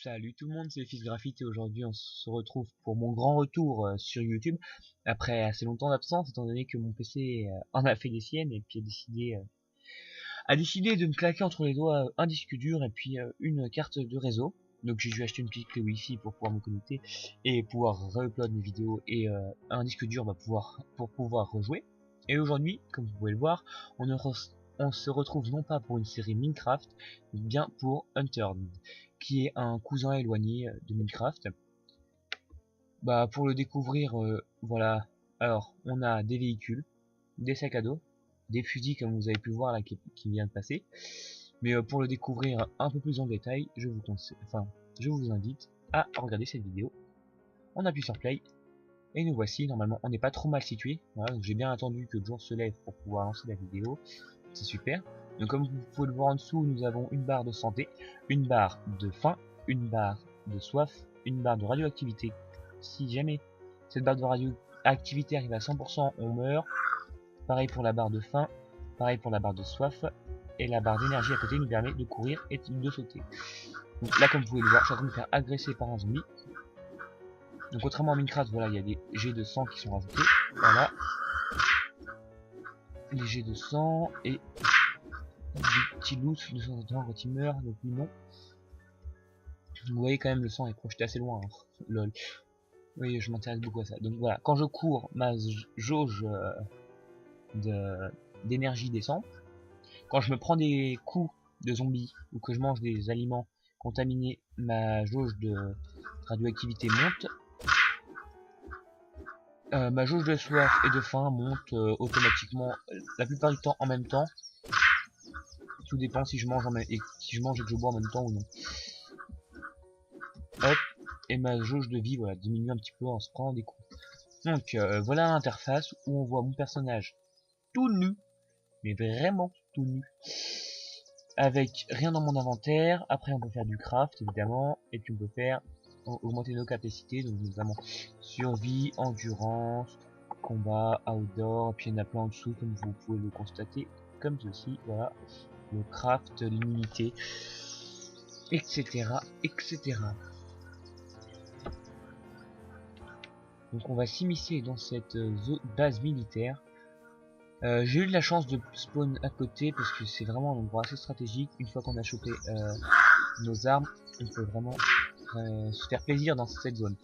Salut tout le monde, c'est Fils Graphite et aujourd'hui on se retrouve pour mon grand retour sur YouTube après assez longtemps d'absence étant donné que mon PC en a fait des siennes et puis a décidé de me claquer entre les doigts un disque dur et puis une carte de réseau. Donc j'ai dû acheter une petite clé Wi-Fi pour pouvoir me connecter et pouvoir re-upload mes vidéos et un disque dur pour pouvoir rejouer. Et aujourd'hui, comme vous pouvez le voir, on se retrouve non pas pour une série Minecraft, mais bien pour Unturned, qui est un cousin éloigné de Minecraft. Bah pour le découvrir, voilà. Alors, on a des véhicules, des sacs à dos, des fusils comme vous avez pu voir là qui vient de passer. Mais pour le découvrir un peu plus en détail, je vous invite à regarder cette vidéo. On appuie sur play et nous voici. Normalement, on n'est pas trop mal situé. Voilà, donc j'ai bien attendu que le jour se lève pour pouvoir lancer la vidéo. C'est super. Donc comme vous pouvez le voir en dessous, nous avons une barre de santé, une barre de faim, une barre de soif, une barre de radioactivité. Si jamais cette barre de radioactivité arrive à 100%, on meurt. Pareil pour la barre de faim, pareil pour la barre de soif. Et la barre d'énergie à côté nous permet de courir et de sauter. Donc là, comme vous pouvez le voir, je suis en train de me faire agresser par un zombie. Donc contrairement à Minecraft, voilà, il y a des jets de sang qui sont rajoutés. Voilà. Les jets de sang et des petits loots de temps en temps quand il meurt, donc lui non. Vous voyez quand même le sang est projeté assez loin, hein. Lol. Oui, je m'intéresse beaucoup à ça. Donc voilà, quand je cours, ma jauge d'énergie descend. Quand je me prends des coups de zombies ou que je mange des aliments contaminés, ma jauge de radioactivité monte. Ma jauge de soif et de faim monte automatiquement la plupart du temps en même temps. Tout dépend si je mange et que je bois en même temps ou non. Hop, et ma jauge de vie voilà diminue un petit peu en se prenant des coups. Donc voilà l'interface où on voit mon personnage tout nu, mais vraiment tout nu, avec rien dans mon inventaire. Après on peut faire du craft évidemment, et puis on peut faire augmenter nos capacités, donc notamment survie, endurance, combat, outdoor, et puis il y en a plein en dessous comme vous pouvez le constater, comme ceci, voilà, le craft, l'immunité, etc. etc. Donc on va s'immiscer dans cette base militaire. J'ai eu de la chance de spawn à côté parce que c'est vraiment un endroit assez stratégique. Une fois qu'on a chopé nos armes, on peut vraiment se faire plaisir dans cette zone.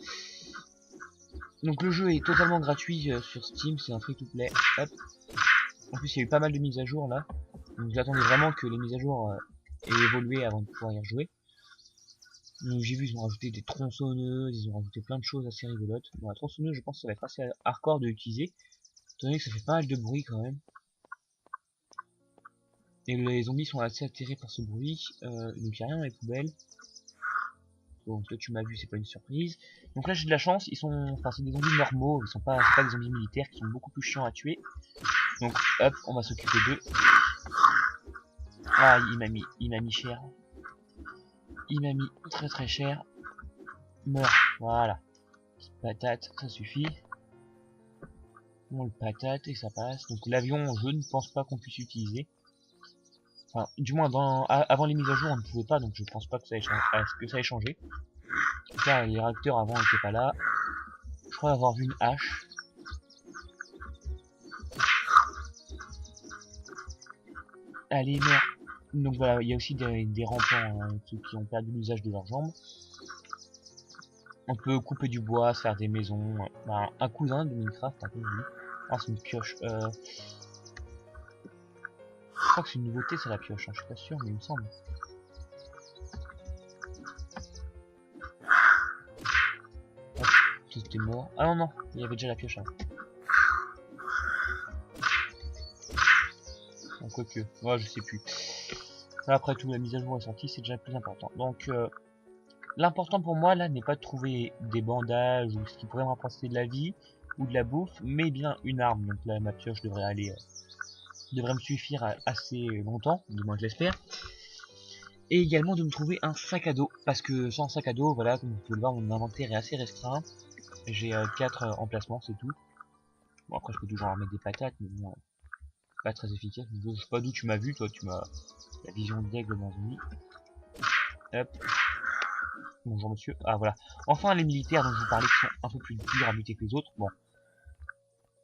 Donc le jeu est totalement gratuit sur Steam, c'est un free-to-play. Hop. En plus il y a eu pas mal de mises à jour là. Donc j'attendais vraiment que les mises à jour aient évolué avant de pouvoir y rejouer. Donc j'ai vu ils ont rajouté des tronçonneuses, ils ont rajouté plein de choses assez rigolotes. Bon la tronçonneuse je pense que ça va être assez hardcore de l'utiliser, étant donné que ça fait pas mal de bruit quand même. Et les zombies sont assez attirés par ce bruit, donc il n'y a rien dans les poubelles. Donc toi tu m'as vu, c'est pas une surprise. Donc là j'ai de la chance, c'est des zombies normaux, c'est pas des zombies militaires qui sont beaucoup plus chiants à tuer. Donc hop, on va s'occuper d'eux. Ah il m'a mis cher. Il m'a mis très très cher. Meurs, voilà. Patate, ça suffit. On le patate et ça passe. Donc l'avion, je ne pense pas qu'on puisse utiliser. Enfin, du moins avant les mises à jour on ne pouvait pas, donc je pense pas que ça ait changé. En tout cas, les réacteurs avant n'étaient pas là. Je crois avoir vu une hache. Allez, merde. Donc voilà, il y a aussi des rampants hein, qui ont perdu l'usage de leurs jambes. On peut couper du bois, se faire des maisons. Bah, un cousin de Minecraft, un peu vu. Ah, c'est une pioche. Je crois que c'est une nouveauté, c'est la pioche. Hein. Je suis pas sûr, mais il me semble. Hop, c'était mort. Ah non, non, il y avait déjà la pioche. Hein. Bon, quoique, ouais, je sais plus. Après tout, la mise à jour est sortie, c'est déjà plus important. Donc, l'important pour moi là n'est pas de trouver des bandages ou ce qui pourrait me rapporter de la vie ou de la bouffe, mais bien une arme. Donc là, ma pioche devrait me suffire assez longtemps, du moins je l'espère. Et également de me trouver un sac à dos, parce que sans sac à dos, voilà, comme vous pouvez le voir, mon inventaire est assez restreint. J'ai 4 emplacements, c'est tout. Bon après je peux toujours remettre des patates, mais bon, pas très efficace. Je sais pas d'où tu m'as vu, toi tu m'as la vision d'aigle dans une nuit. Hop. Bonjour monsieur. Ah voilà. Enfin les militaires dont je vous parlais qui sont un peu plus durs à buter que les autres. Bon.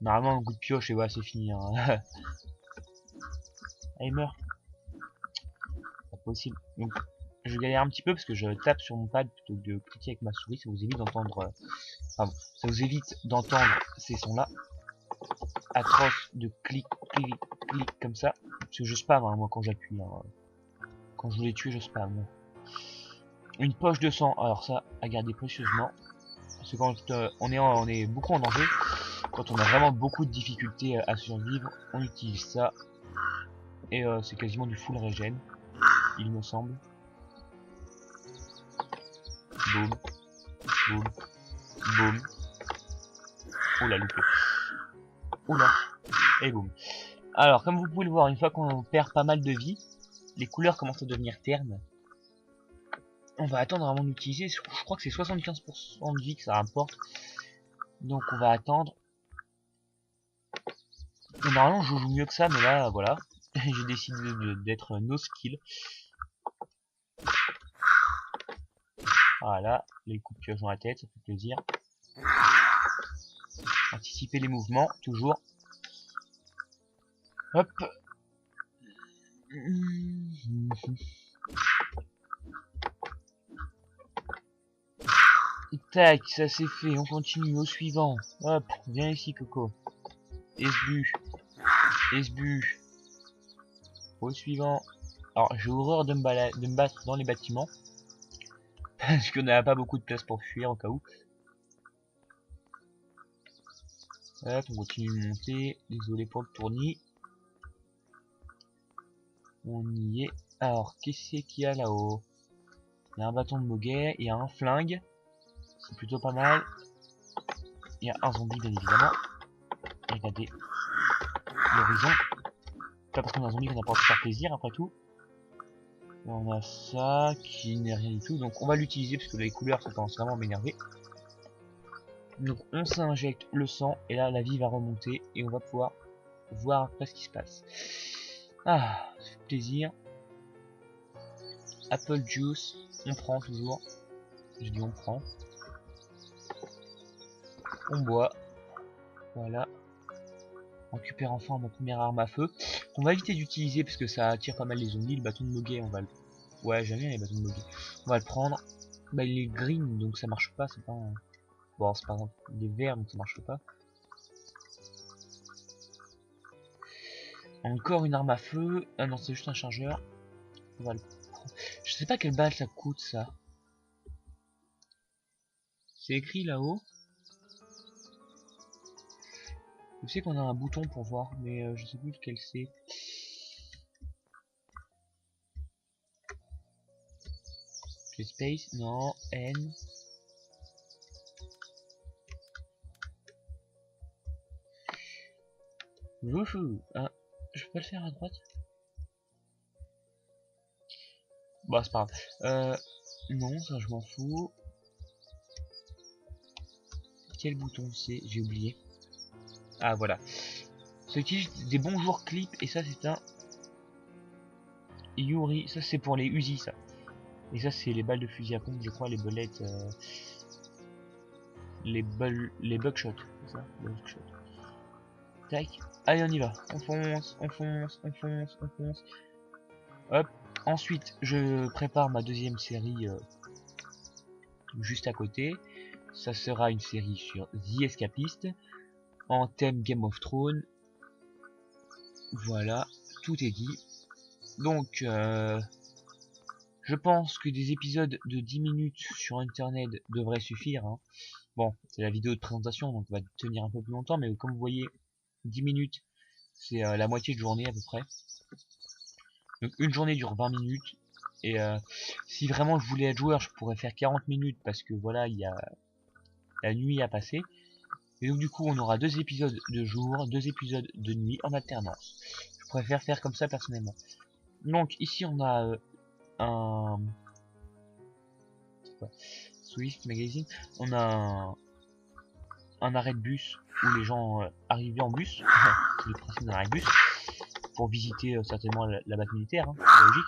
Normalement un coup de pioche et voilà c'est fini. Hein. Allez meurt. Pas possible. Donc je galère un petit peu parce que je tape sur mon pad plutôt que de cliquer avec ma souris. Ça vous évite d'entendre. Pardon. Ça vous évite d'entendre ces sons là. Atroces de clic, clic, clic comme ça. Parce que je spam hein, moi quand j'appuie. Hein. Quand je voulais tuer je spam. Une poche de sang. Alors ça à garder précieusement. Parce que quand on est beaucoup en danger, quand on a vraiment beaucoup de difficultés à survivre, on utilise ça. Et c'est quasiment du full régène, il me semble. Boum, boum, boum. Oula, loupé. Oula, et boum. Alors, comme vous pouvez le voir, une fois qu'on perd pas mal de vie, les couleurs commencent à devenir ternes. On va attendre avant d'utiliser, je crois que c'est 75% de vie que ça rapporte. Donc on va attendre. Et normalement je joue mieux que ça, mais là, voilà. J'ai décidé d'être no skill. Voilà, les coups de pioche dans la tête, ça fait plaisir. Anticiper les mouvements, toujours. Hop. Tac, ça c'est fait, on continue au suivant. Hop, viens ici Coco. Esbu. Esbu. Au suivant. Alors j'ai horreur de me battre dans les bâtiments. Parce qu'on n'a pas beaucoup de place pour fuir au cas où. Hop, on continue de monter. Désolé pour le tournis. On y est. Alors, qu'est-ce qu'il y a là-haut? Il y a un bâton de moguet, il y a un flingue. C'est plutôt pas mal. Il y a un zombie, bien évidemment. Regardez l'horizon. Pas parce qu'on a un zombie qu'on n'a pas envie de faire plaisir, après tout. Et on a ça qui n'est rien du tout. Donc on va l'utiliser parce que les couleurs ça commence vraiment à m'énerver. Donc on s'injecte le sang et là la vie va remonter et on va pouvoir voir après ce qui se passe. Ah, ça fait plaisir. Apple juice, on prend toujours. Je dis on prend. On boit. Voilà. On récupère enfin ma première arme à feu. On va éviter d'utiliser parce que ça attire pas mal les zombies. Le bâton de moguet, on va le... Ouais, j'aime bien les bâtons de moguet. On va le prendre. Bah il est green donc ça marche pas, c'est pas... Bon, c'est par exemple des verts donc ça marche pas. Encore une arme à feu. Ah non, c'est juste un chargeur. On va le prendre. Je sais pas quelle balle ça coûte ça. C'est écrit là-haut. Je sais qu'on a un bouton pour voir, mais je sais plus lequel c'est. Space, non, N. Wouhou. Ah, je peux pas le faire à droite. Bah c'est pas grave. Non, ça je m'en fous. Quel bouton c'est? J'ai oublié. Ah voilà. Ça utilise des bonjours clips et ça c'est un Yuri. Ça c'est pour les Uzi ça. Et ça c'est les balles de fusil à pompe, je crois, les bolettes. Les buckshots. C'est ça, les buckshots. Tac. Allez on y va. On fonce, on fonce, on fonce, on fonce. Hop. Ensuite je prépare ma deuxième série juste à côté. Ça sera une série sur The Escapist en thème Game of Thrones. Voilà, tout est dit. Donc, je pense que des épisodes de 10 minutes sur internet devraient suffire. Hein. Bon, c'est la vidéo de présentation, donc on va tenir un peu plus longtemps, mais comme vous voyez, 10 minutes, c'est la moitié de journée à peu près. Donc une journée dure 20 minutes. Et si vraiment je voulais être joueur, je pourrais faire 40 minutes parce que voilà, il y a la nuit à passer. Et donc du coup on aura 2 épisodes de jour, 2 épisodes de nuit en alternance. Je préfère faire comme ça personnellement. Donc ici on a un... quoi, Swift Magazine. On a un arrêt de bus où les gens arrivaient en bus. C'est le principe d'un arrêt de bus. Pour visiter certainement la base militaire, hein, c'est logique.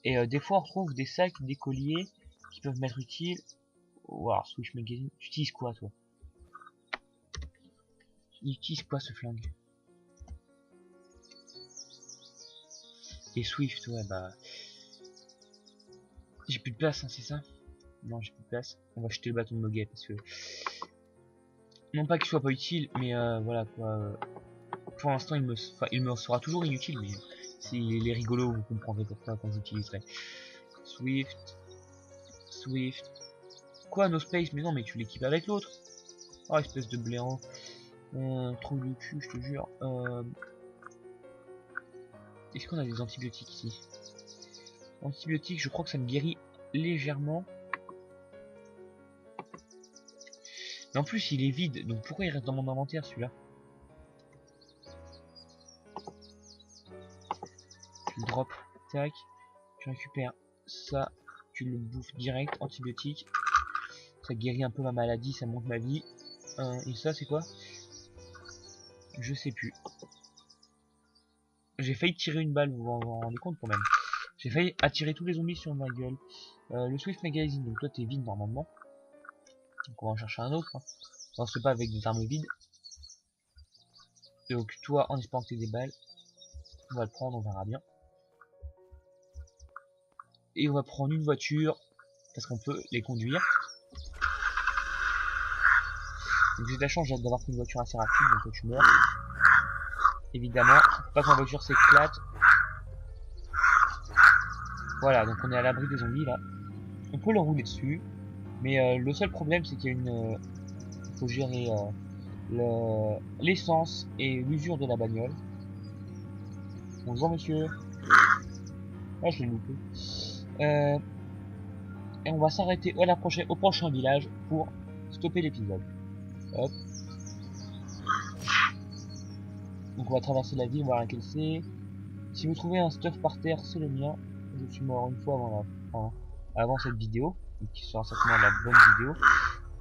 Et des fois on retrouve des sacs, des colliers qui peuvent m'être utiles. Wow, Switch Magazine. Tu utilises quoi, toi? Tu utilises quoi, ce flingue? Et Swift, ouais, bah... J'ai plus de place, hein, c'est ça? Non, j'ai plus de place. On va jeter le bâton de Moguet, parce que... Non pas qu'il soit pas utile, mais voilà, quoi... Pour l'instant, il me sera toujours inutile, mais... S'il est rigolo, vous comprendrez pourquoi quand j'utiliserai. Swift... Swift... Quoi, no space? Mais non, mais tu l'équipes avec l'autre. Oh, espèce de blaireau. Trop de cul, je te jure. Est-ce qu'on a des antibiotiques ici? Antibiotiques, je crois que ça me guérit légèrement. Mais en plus, il est vide, donc pourquoi il reste dans mon inventaire, celui-là? Tu le drop, tac. Tu récupères ça, tu le bouffes direct, antibiotique. Ça guérit un peu ma maladie, ça monte ma vie. Et ça, c'est quoi? Je sais plus. J'ai failli tirer une balle, vous vous en rendez compte quand même. J'ai failli attirer tous les zombies sur ma gueule. Le Swift Magazine, donc toi t'es vide normalement. Donc on va en chercher un autre. Hein. Non, c'est pas avec des armes vides. Donc toi, en espérant que t'aies des balles, on va le prendre, on verra bien. Et on va prendre une voiture, parce qu'on peut les conduire. Donc j'ai de la chance d'avoir une voiture assez rapide, donc tu meurs. Évidemment, faut pas que ma voiture s'éclate. Voilà, donc on est à l'abri des zombies là. On peut leur rouler dessus. Mais le seul problème c'est qu'il y a une... faut gérer l'essence et l'usure de la bagnole. Bonjour monsieur. Ah, je l'ai loupé. Et on va s'arrêter au prochain village pour stopper l'épisode. Hop. Donc on va traverser la ville, voir laquelle c'est. Si vous trouvez un stuff par terre, c'est le mien. Je suis mort une fois avant cette vidéo, qui sera certainement la bonne vidéo.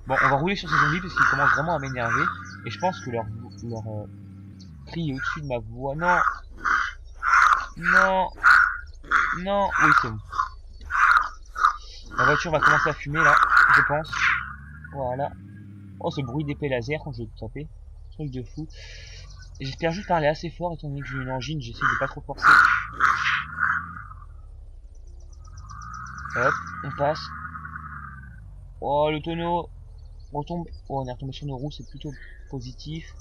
Bon, on va rouler sur ces zombies parce qu'ils commencent vraiment à m'énerver. Et je pense que leur cri est au-dessus de ma voix. Non. Non. Non. Oui, c'est bon. La voiture va commencer à fumer là, je pense. Voilà. Oh, ce bruit d'épée laser quand je vais taper. Truc de fou. J'espère juste parler assez fort étant donné que j'ai une engine, j'essaie de pas trop forcer. Hop, on passe. Oh, le tonneau. On retombe. Oh, on est retombé sur nos roues, c'est plutôt positif.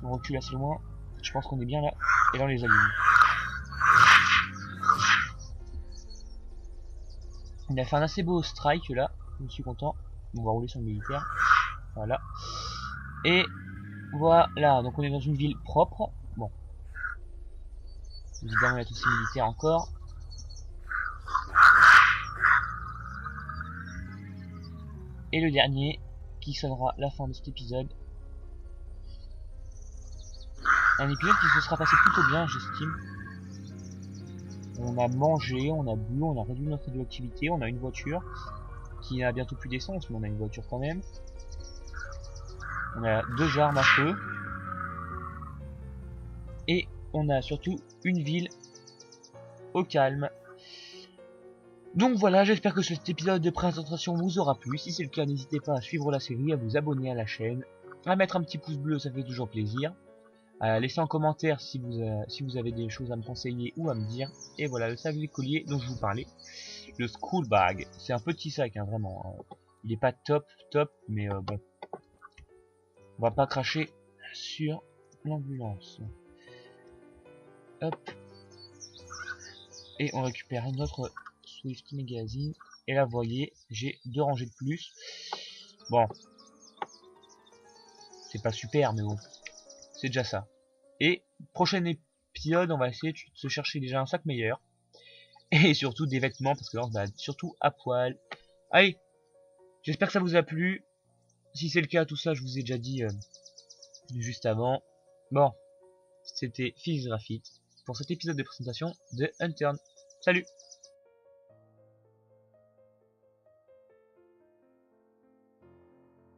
On recule assez loin. Je pense qu'on est bien là. Et là, on les allume. On a fait un assez beau strike là. Je suis content. On va rouler sur le militaire. Voilà. Et voilà. Donc on est dans une ville propre. Bon. Évidemment, il y a tous ces militaires encore. Et le dernier, qui sonnera la fin de cet épisode. Un épisode qui se sera passé plutôt bien, j'estime. On a mangé, on a bu, on a réduit notre radioactivité, on a une voiture qui n'a bientôt plus d'essence, mais on a une voiture quand même. On a 2 armes à feu. Et on a surtout une ville au calme. Donc voilà, j'espère que cet épisode de présentation vous aura plu. Si c'est le cas, n'hésitez pas à suivre la série, à vous abonner à la chaîne, à mettre un petit pouce bleu, ça fait toujours plaisir. Laissez un commentaire si vous avez des choses à me conseiller ou à me dire. Et voilà, le sac d'écolier dont je vous parlais. Le school bag. C'est un petit sac, hein, vraiment. Il est pas top, mais bon. On va pas cracher sur l'ambulance. Hop. Et on récupère notre Swift Magazine. Et là, vous voyez, j'ai 2 rangées de plus. Bon. C'est pas super, mais bon. C'est déjà ça. Et prochain épisode, on va essayer de se chercher déjà un sac meilleur. Et surtout des vêtements, parce que là, on va surtout à poil. Allez, j'espère que ça vous a plu. Si c'est le cas, tout ça, je vous ai déjà dit juste avant. Bon, c'était Fils Graphite pour cet épisode de présentation de Unturned. Salut!